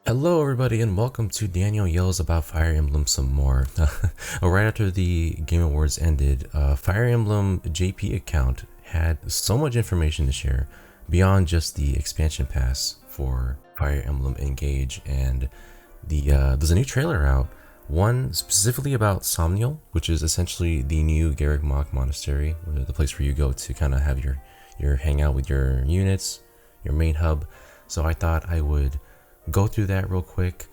Hello everybody and welcome to Daniel Yells About Fire Emblem Some More. Right after the Game Awards ended, Fire Emblem JP account had so much information to share beyond just the expansion pass for Fire Emblem Engage, and there's a new trailer out, one specifically about Somniel, which is essentially the new Garreg Mach Monastery, the place where you go to kind of have your hangout with your units, your main hub. So I thought I would go through that real quick,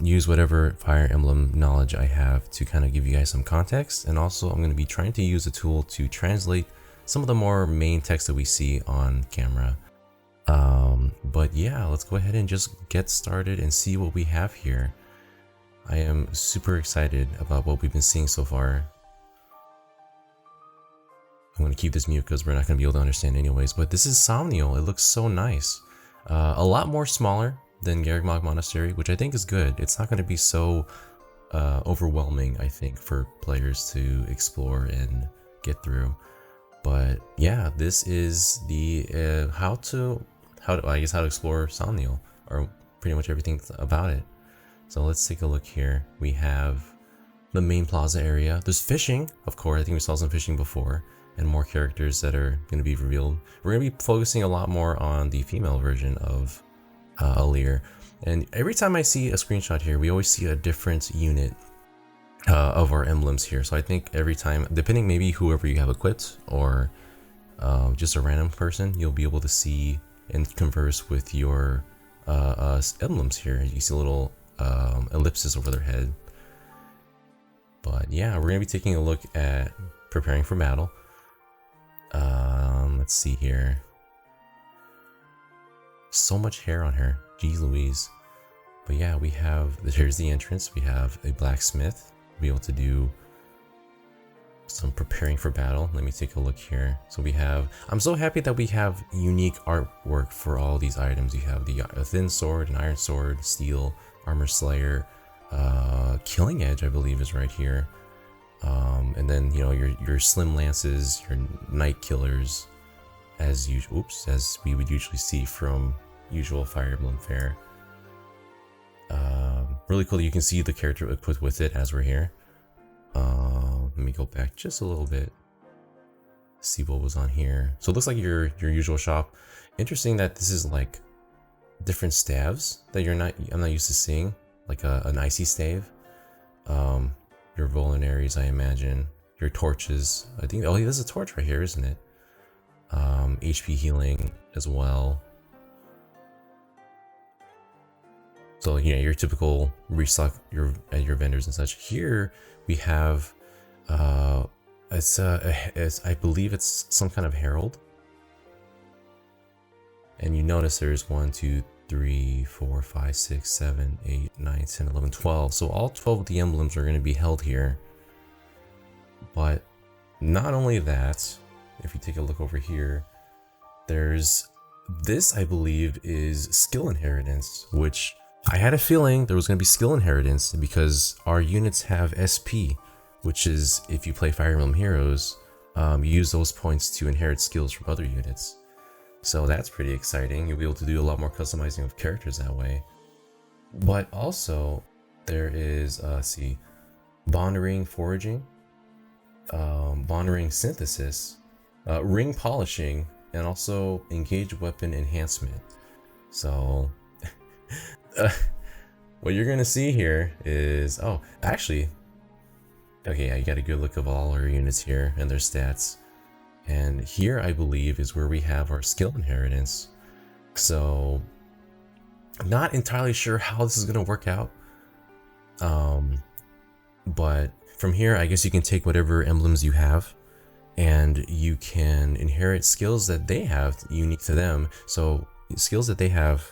use whatever Fire Emblem knowledge I have to kind of give you guys some context, and also I'm going to be trying to use a tool to translate some of the more main text that we see on camera. But yeah, let's go ahead and just get started and see what we have here. I am super excited about what we've been seeing so far. I'm going to keep this mute because we're not going to be able to understand anyways, but this is Somniel. It looks so nice. A lot more smaller than Garreg Mach Monastery, which I think is good. It's not going to be so overwhelming, I think, for players to explore and get through. But yeah, this is the how to explore Somniel, or pretty much everything about it. So let's take a look here. We have the main plaza area. There's fishing, of course. I think we saw some fishing before, and more characters that are going to be revealed. We're going to be focusing a lot more on the female version of Alear. And every time I see a screenshot here, we always see a different unit of our emblems here. So I think every time, depending maybe whoever you have equipped, or just a random person, you'll be able to see and converse with your emblems here. You see little ellipses over their head. But yeah, we're going to be taking a look at preparing for battle. Let's see here. So much hair on her, geez Louise. But yeah, we have, here's the entrance. We have a blacksmith. We'll be able to do some preparing for battle. Let me take a look here. So we have, I'm so happy that we have unique artwork for all these items. You have a thin sword, an iron sword, steel, armor slayer, killing edge, I believe, is right here. And then, you know, your slim lances, your night killers, as we would usually see from usual Fire Emblem fare. Really cool that you can see the character equipped with it as we're here. Let me go back just a little bit, see what was on here. So it looks like your usual shop. Interesting that this is like different staves that I'm not used to seeing, like an icy stave. Your vulneraries, I imagine. Your torches. I think, oh, there's a torch right here, isn't it? HP healing as well. So yeah, your typical restock at your vendors and such. Here we have, I believe it's some kind of herald. And you notice there's 1, 2, 3, 4, 5, 6, 7, 8, 9, 10, 11, 12. So all 12 of the emblems are going to be held here. But not only that, if you take a look over here, there's this, I believe, is skill inheritance, which I had a feeling there was going to be skill inheritance because our units have SP, which is, if you play Fire Emblem Heroes, you use those points to inherit skills from other units. So that's pretty exciting. You'll be able to do a lot more customizing of characters that way. But also, there is, bond ring foraging, bond ring synthesis, ring polishing, and also engaged weapon enhancement. So what you're gonna see here is, oh, actually, okay, yeah, you got a good look of all our units here and their stats. And here, I believe, is where we have our skill inheritance. So I'm not entirely sure how this is gonna work out. But from here, I guess you can take whatever emblems you have, and you can inherit skills that they have unique to them. So skills that they have,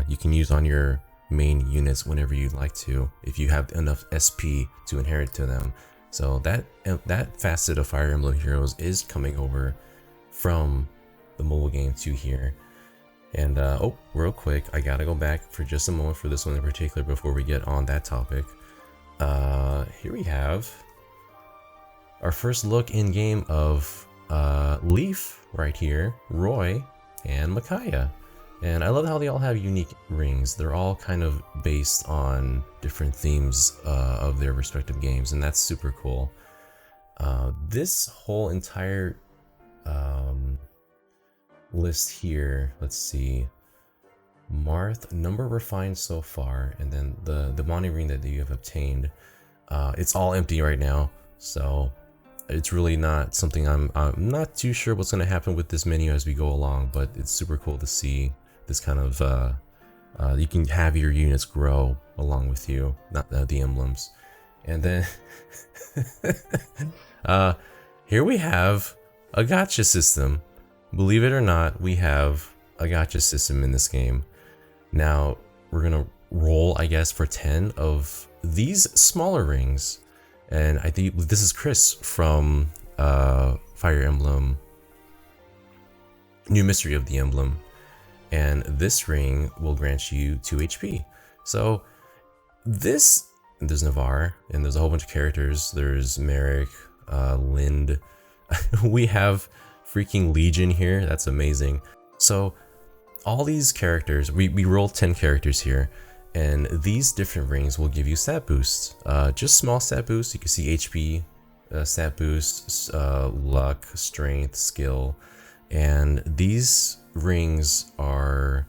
you can use on your main units whenever you'd like to, if you have enough SP to inherit to them. So that facet of Fire Emblem Heroes is coming over from the mobile game to here. And oh, real quick, I gotta go back for just a moment for this one in particular before we get on that topic. Here we have our first look in game of Leaf right here, Roy, and Micaiah. And I love how they all have unique rings. They're all kind of based on different themes of their respective games, and that's super cool. This whole entire list here, let's see, Marth, number refined so far, and then the Monty ring that you have obtained. It's all empty right now, so it's really not something I'm not too sure what's going to happen with this menu as we go along, but it's super cool to see this kind of you can have your units grow along with you, not the emblems. And then here we have a gacha system. Believe it or not, we have a gacha system in this game. Now we're gonna roll, I guess, for 10 of these smaller rings, and I think this is Chris from Fire Emblem New Mystery of the Emblem, and this ring will grant you 2 HP. So this, there's Navarre, and there's a whole bunch of characters. There's Merrick, Lind. We have freaking Legion here. That's amazing. So all these characters, we rolled 10 characters here, and these different rings will give you stat boosts. Just small stat boosts. You can see HP stat boosts, luck, strength, skill, and these rings are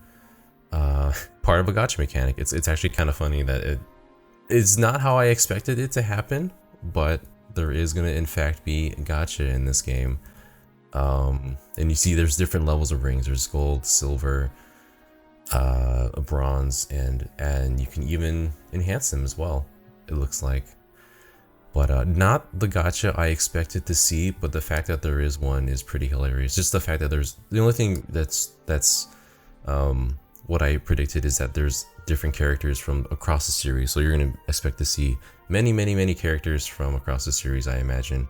part of a gacha mechanic. It's actually kind of funny that it's not how I expected it to happen, but there is going to in fact be gacha in this game. And you see there's different levels of rings. There's gold, silver, bronze, and you can even enhance them as well, it looks like. But not the gacha I expected to see, but the fact that there is one is pretty hilarious. Just the fact that there's, the only thing that's what I predicted is that there's different characters from across the series. So you're going to expect to see many characters from across the series, I imagine.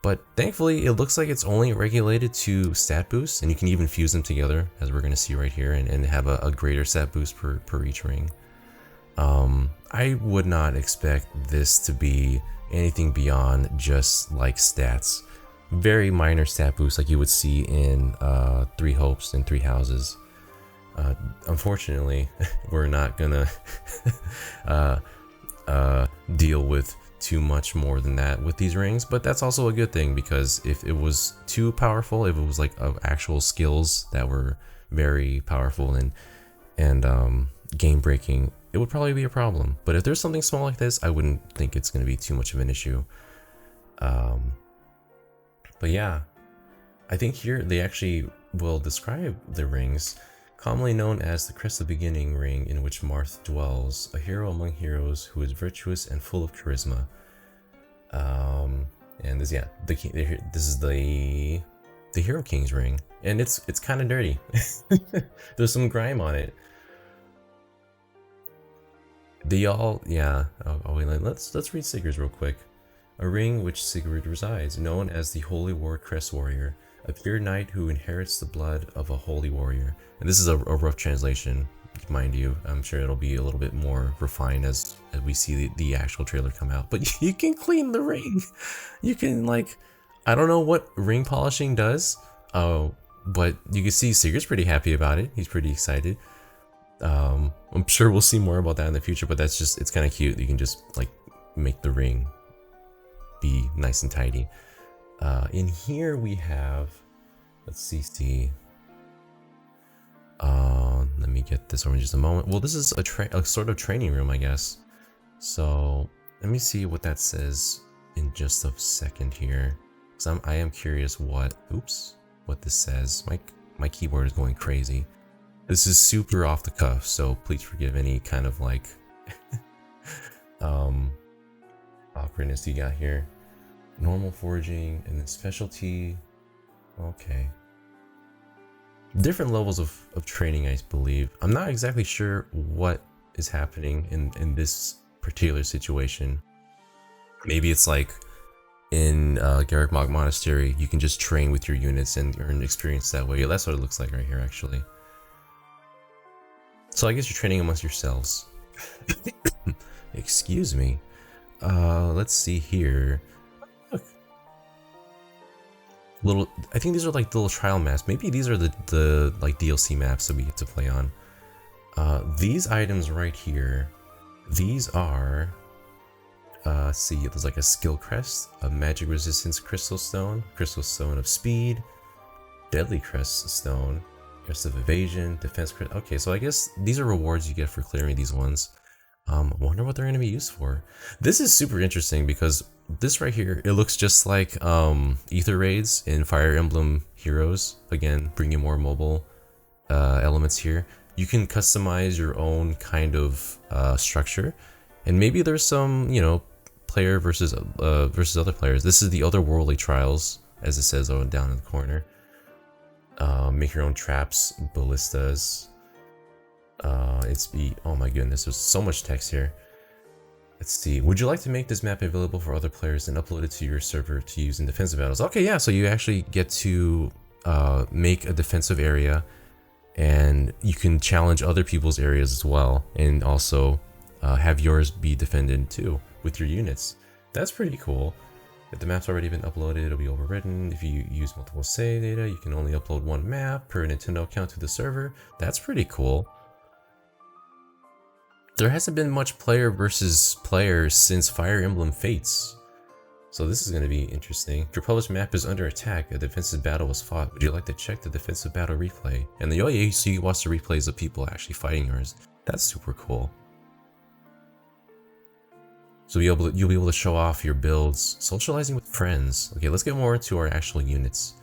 But thankfully, it looks like it's only regulated to stat boosts, and you can even fuse them together, as we're going to see right here, and have a greater stat boost per each ring. I would not expect this to be anything beyond just like stats. Very minor stat boosts like you would see in 3 Hopes and 3 Houses. Unfortunately, we're not gonna deal with too much more than that with these rings, but that's also a good thing, because if it was too powerful, if it was like actual skills that were very powerful and game breaking, it would probably be a problem. But if there's something small like this, I wouldn't think it's going to be too much of an issue. But yeah, I think here they actually will describe the rings, commonly known as the Crest of Beginning ring, in which Marth dwells, a hero among heroes who is virtuous and full of charisma. And this, yeah, this is the Hero King's ring, and it's kind of dirty. There's some grime on it. They all, yeah. Wait, let's read Sigurd's real quick. A ring which Sigurd resides, known as the Holy War Crest Warrior, a pure knight who inherits the blood of a holy warrior. And this is a rough translation, mind you. I'm sure it'll be a little bit more refined as we see the actual trailer come out. But you can clean the ring. You can, like, I don't know what ring polishing does, but you can see Sigurd's pretty happy about it. He's pretty excited. I'm sure we'll see more about that in the future, but that's just, it's kind of cute. You can just like make the ring be nice and tidy. In here we have, let's see. Let me get this over in just a moment. Well, this is a sort of training room, I guess. So let me see what that says in just a second here, because I am curious what this says. My keyboard is going crazy. This is super off the cuff, so please forgive any kind of like awkwardness you got here. Normal foraging and then specialty. Okay. Different levels of training, I believe. I'm not exactly sure what is happening in this particular situation. Maybe it's like in Garreg Mach Monastery, you can just train with your units and earn experience that way. That's what it looks like right here, actually. So I guess you're training amongst yourselves. Excuse me. Let's see here. Look. little, I think these are like little trial maps. Maybe these are the like DLC maps that we get to play on. These items right here, these are, let's see, there's like a skill crest, a magic resistance crystal stone of speed, deadly crest stone, crest of evasion, defense crest. Okay, so I guess these are rewards you get for clearing these ones. Wonder what they're going to be used for. This is super interesting because this right here, it looks just like ether raids in Fire Emblem Heroes. Again, bringing more mobile elements here. You can customize your own kind of structure, and maybe there's some, you know, player versus other players. This is the otherworldly trials, as it says down in the corner. Make your own traps, ballistas. Oh my goodness, there's so much text here. Let's see. Would you like to make this map available for other players and upload it to your server to use in defensive battles? Okay, yeah, so you actually get to make a defensive area, and you can challenge other people's areas as well, and also have yours be defended too with your units. That's pretty cool. If the map's already been uploaded, it'll be overwritten. If you use multiple save data, you can only upload one map per Nintendo account to the server. That's pretty cool. There hasn't been much player versus player since Fire Emblem Fates, so this is going to be interesting. Your published map is under attack. A defensive battle was fought. Would you like to check the defensive battle replay? And the OA, so you watch the replays of people actually fighting yours. That's super cool. So you'll be able to show off your builds, socializing with friends. Okay, let's get more into our actual units.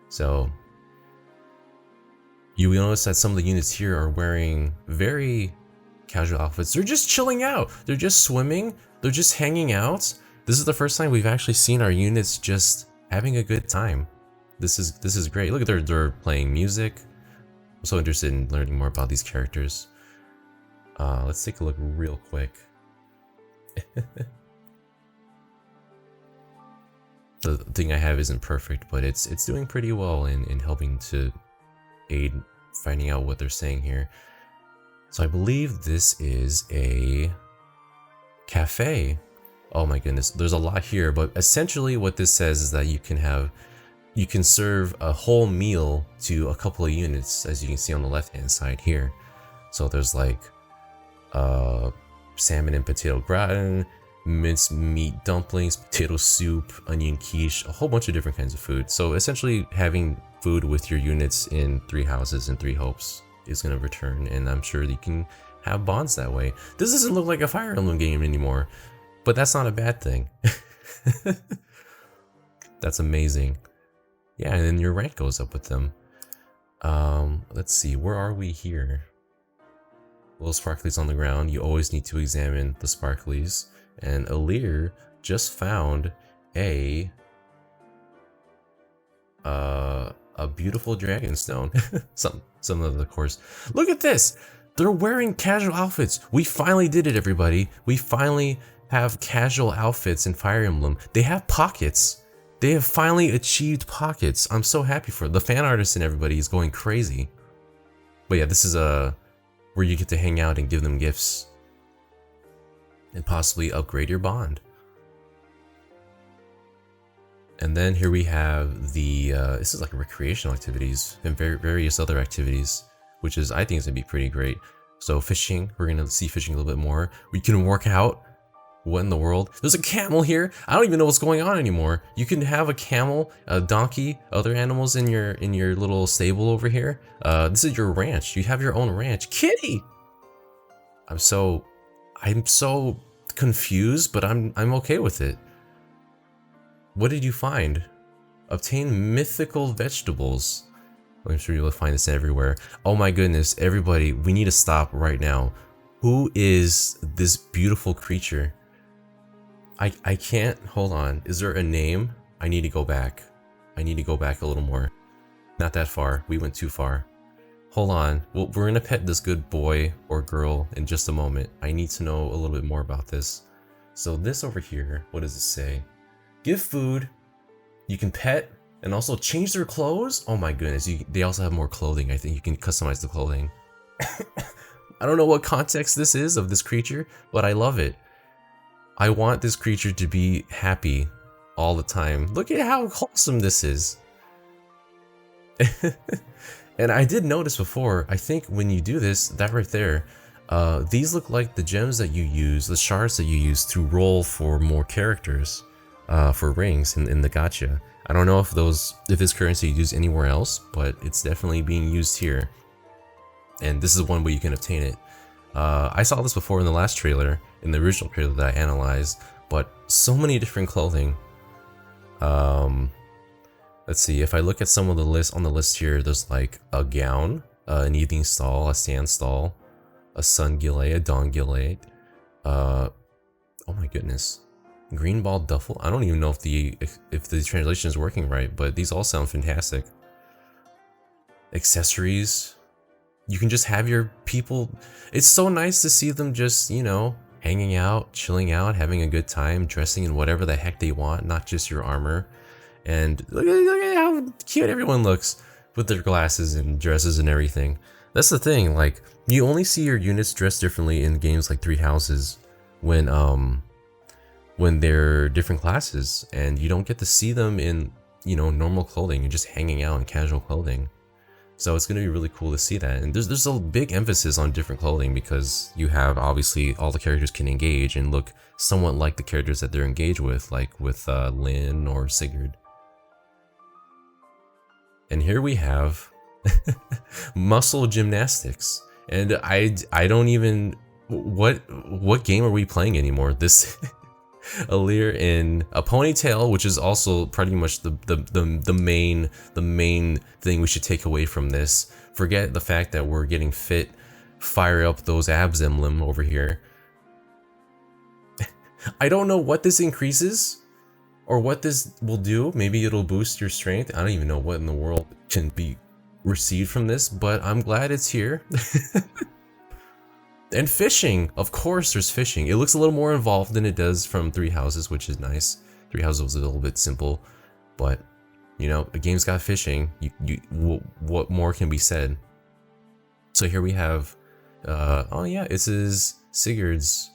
So you will notice that some of the units here are wearing very casual outfits. They're just chilling out. They're just swimming. They're just hanging out. This is the first time we've actually seen our units just having a good time. This is great. Look at they're playing music. I'm so interested in learning more about these characters. Let's take a look real quick. The thing I have isn't perfect, but it's doing pretty well in helping to aid finding out what they're saying here. So I believe this is a cafe. Oh my goodness, there's a lot here, but essentially what this says is that you can serve a whole meal to a couple of units, as you can see on the left hand side here. So there's like salmon and potato gratin, minced meat dumplings, potato soup, onion quiche, a whole bunch of different kinds of food. So essentially having food with your units in 3 houses and 3 hopes is going to return, and I'm sure you can have bonds that way. This doesn't look like a Fire Emblem game anymore, but that's not a bad thing. That's amazing. Yeah, and then your rank goes up with them. Let's see, where are we here? Little sparklies on the ground. You always need to examine the sparklies. And Alir just found a beautiful dragon stone. some of the course. Look at this! They're wearing casual outfits. We finally did it, everybody. We finally have casual outfits in Fire Emblem. They have pockets. They have finally achieved pockets. I'm so happy for it. The fan artist and everybody is going crazy. But yeah, this is where you get to hang out and give them gifts and possibly upgrade your bond. And then here we have the this is like recreational activities and various other activities, which is, I think, is gonna be pretty great. So fishing, we're gonna see fishing a little bit more. We can work out. What in the world? There's a camel here. I don't even know what's going on anymore. You can have a camel, a donkey, other animals in your little stable over here. This is your ranch. You have your own ranch. Kitty! I'm so confused, but I'm okay with it. What did you find? Obtain mythical vegetables. I'm sure you'll find this everywhere. Oh my goodness, everybody, we need to stop right now. Who is this beautiful creature? I can't, hold on. Is there a name? I need to go back. I need to go back a little more. Not that far. We went too far. Hold on. Well, we're gonna pet this good boy or girl in just a moment. I need to know a little bit more about this. So this over here, what does it say? Give food. You can pet and also change their clothes. Oh my goodness. They also have more clothing. I think you can customize the clothing. I don't know what context this is of this creature, but I love it. I want this creature to be happy all the time. Look at how wholesome this is. And I did notice before, I think when you do this, that right there, these look like the gems that you use, the shards that you use to roll for more characters, for rings in the gacha. I don't know if this currency is used anywhere else, but it's definitely being used here. And this is one way you can obtain it. I saw this before in the last trailer, in the original trailer that I analyzed, but so many different clothing. Let's see, if I look at some of the list on the list here, there's like a gown, an evening stall, a sand stall, a sun gillet, a dawn gillet, oh my goodness, green ball duffel. I don't even know if the translation is working right, but these all sound fantastic. Accessories. You can just have your people. It's so nice to see them just, you know, hanging out, chilling out, having a good time, dressing in whatever the heck they want, not just your armor. And look at how cute everyone looks with their glasses and dresses and everything. That's the thing, like, you only see your units dressed differently in games like Three Houses when they're different classes, and you don't get to see them in, you know, normal clothing. You're just hanging out in casual clothing. So it's going to be really cool to see that. And there's a big emphasis on different clothing because you have, obviously, all the characters can engage and look somewhat like the characters that they're engaged with, like with Lynn or Sigurd. And here we have muscle gymnastics. And I don't even, what game are we playing anymore? This Alir in a ponytail, which is also pretty much the main thing we should take away from this. Forget the fact that we're getting fit, fire up those abs emblem over here. I don't know what this increases or what this will do. Maybe it'll boost your strength. I don't even know what in the world can be received from this, but I'm glad it's here. And fishing, of course there's fishing. It looks a little more involved than it does from Three Houses, which is nice. Three Houses was a little bit simple, but you know, a game's got fishing. What more can be said? So here we have, oh yeah, this is Sigurd's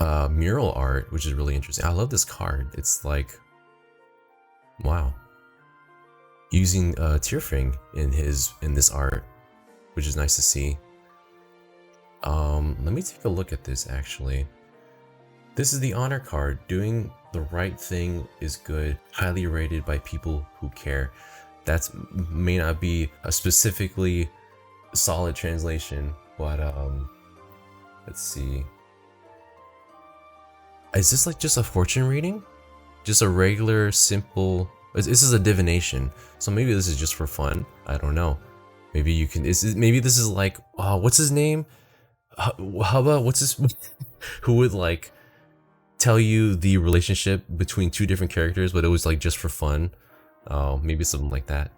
mural art, which is really interesting. I love this card. It's like, wow. Using Tyrfing in this art, which is nice to see. Let me take a look at this actually. This is the honor card. Doing the right thing is good. Highly rated by people who care. That may not be a specifically solid translation, but let's see. Is this like just a fortune reading? Just a regular, simple... This is a divination, so maybe this is just for fun. I don't know. Maybe you can... Maybe this is like... what's his name? Hubba? What's his... Who would like tell you the relationship between two different characters, but it was like just for fun. Maybe something like that.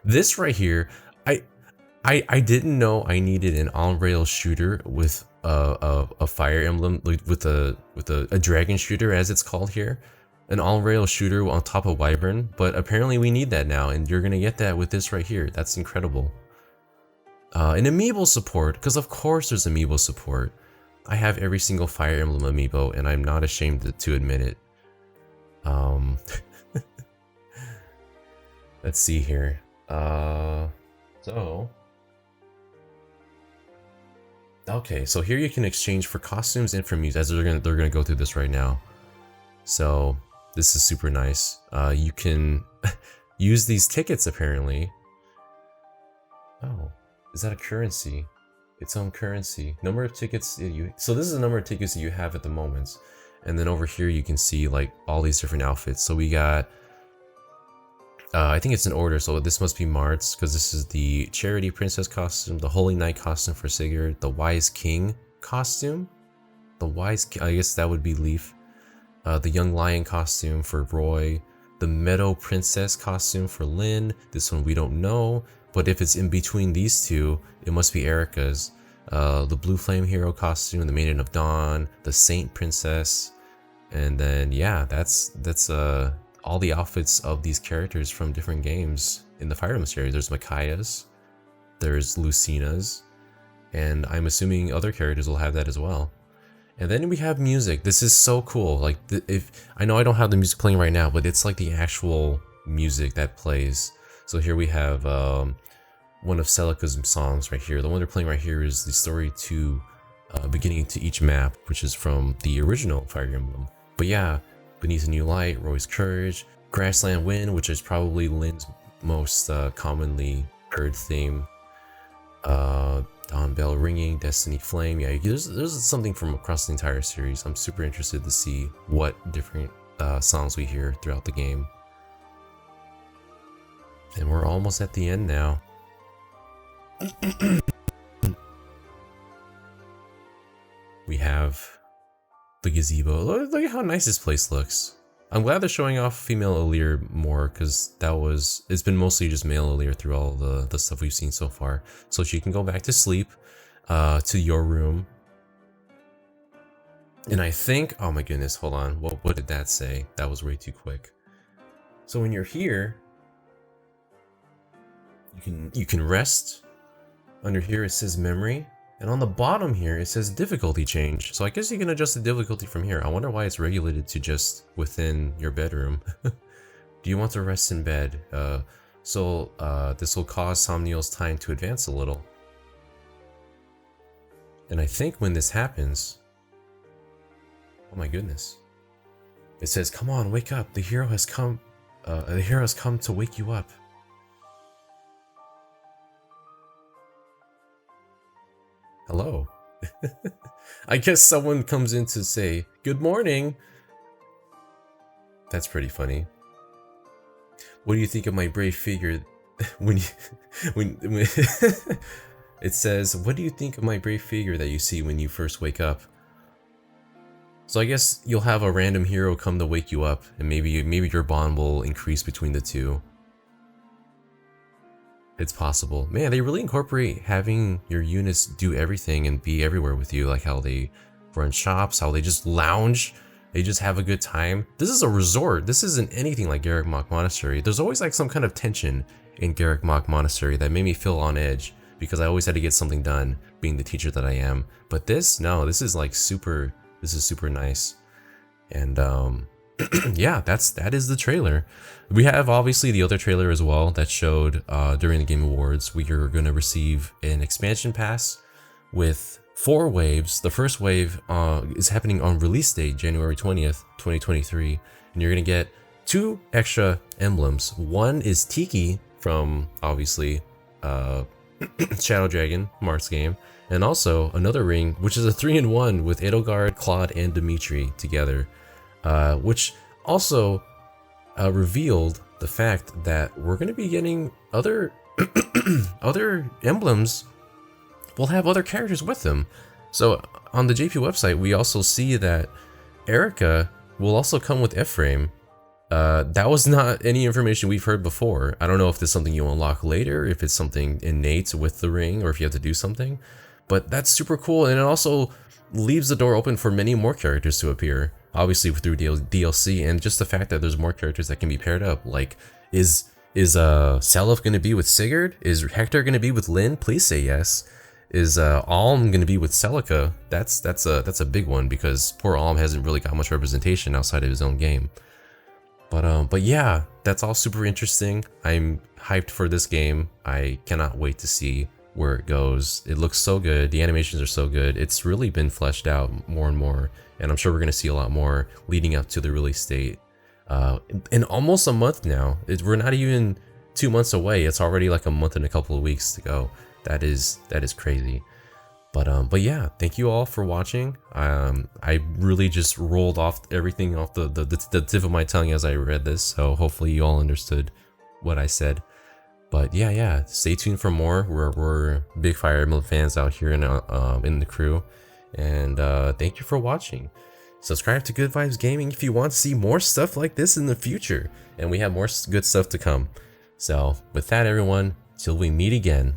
This right here, I didn't know I needed an on-rail shooter with a fire emblem, with a dragon shooter, as it's called here, an on-rail shooter on top of Wyvern. But apparently we need that now, and you're gonna get that with this right here. That's incredible. An Amiibo support, because of course there's Amiibo support. I have every single Fire Emblem Amiibo, and I'm not ashamed to admit it. Let's see here. Okay, so here you can exchange for costumes and for music, as they're gonna go through this right now. So this is super nice. You can use these tickets apparently. Oh, is that a currency? Its own currency. Number of tickets so this is the number of tickets that you have at the moment. And then over here you can see like all these different outfits. So we got I think it's in order, so this must be Mart's, because this is the Charity Princess costume, the Holy Knight costume for Sigurd, the Wise King costume. I guess that would be Leaf. The Young Lion costume for Roy. The Meadow Princess costume for Lynn. This one we don't know, but if it's in between these two, it must be Erica's. The Blue Flame Hero costume, the Maiden of Dawn, the Saint Princess, and then yeah, that's all the outfits of these characters from different games in the Fire Emblem series. There's Micaiah's, there's Lucina's, and I'm assuming other characters will have that as well. And then we have music. This is so cool. Like, if I know I don't have the music playing right now, but it's like the actual music that plays. So here we have one of Celica's songs right here. The one they're playing right here is the story to beginning to each map, which is from the original Fire Emblem. But yeah, Beneath a New Light, Roy's Courage, Grassland Wind, which is probably Lynn's most commonly heard theme. Dawn Bell Ringing, Destiny Flame. Yeah, there's something from across the entire series. I'm super interested to see what different songs we hear throughout the game. And we're almost at the end now. We have the gazebo. Look at how nice this place looks. I'm glad they're showing off female Alear more, because it's been mostly just male Alear through all the stuff we've seen so far. So she can go back to sleep, to your room. And I think, oh my goodness, hold on. What did that say? That was way too quick. So when you're here, you can rest. Under here it says memory. And on the bottom here, it says difficulty change. So I guess you can adjust the difficulty from here. I wonder why it's regulated to just within your bedroom. Do you want to rest in bed? This will cause Somniel's time to advance a little. And I think when this happens, oh my goodness. It says, come on, wake up. The hero has come to wake you up. Hello. I guess someone comes in to say, good morning. That's pretty funny. What do you think of my brave figure? when it says, what do you think of my brave figure that you see when you first wake up? So I guess you'll have a random hero come to wake you up, and maybe your bond will increase between the two. It's possible. Man, they really incorporate having your units do everything and be everywhere with you, like how they run shops, how they just lounge, they just have a good time. This is a resort. This isn't anything like Garreg Mach Monastery. There's always like some kind of tension in Garreg Mach Monastery that made me feel on edge because I always had to get something done, being the teacher that I am. But this is like super, this is super nice. And yeah, that is the trailer. We have obviously the other trailer as well that showed during the Game Awards. We are going to receive an expansion pass with 4 waves. The first wave is happening on release date, January 20th, 2023. And you're going to get 2 extra emblems. One is Tiki from, obviously, Shadow Dragon, Marth's game. And also another ring, which is a 3-in-1 with Edelgard, Claude, and Dimitri together. Which also revealed the fact that we're going to be getting other other emblems will have other characters with them. So on the JP website, we also see that Erica will also come with Ephraim. That was not any information we've heard before. I don't know if this is something you unlock later, if it's something innate with the ring, or if you have to do something. But that's super cool, and it also leaves the door open for many more characters to appear. Obviously through DLC, and just the fact that there's more characters that can be paired up. Like, is Seliph going to be with Sigurd? Is Hector going to be with Lynn? Please say yes. Is Alm going to be with Celica? That's a big one, because poor Alm hasn't really got much representation outside of his own game. But yeah, that's all super interesting. I'm hyped for this game. I cannot wait to see where it goes. It looks so good. The animations are so good. It's really been fleshed out more and more. And I'm sure we're going to see a lot more leading up to the release date. In almost a month now. We're not even 2 months away. It's already like a month and a couple of weeks to go. That is crazy. But yeah, thank you all for watching. I really just rolled off everything off the tip of my tongue as I read this. So hopefully you all understood what I said. But yeah, stay tuned for more. We're big Fire Emblem fans out here in the crew. And thank you for watching. Subscribe to Good Vibes Gaming if you want to see more stuff like this in the future. And we have more good stuff to come. So with that, everyone, till we meet again.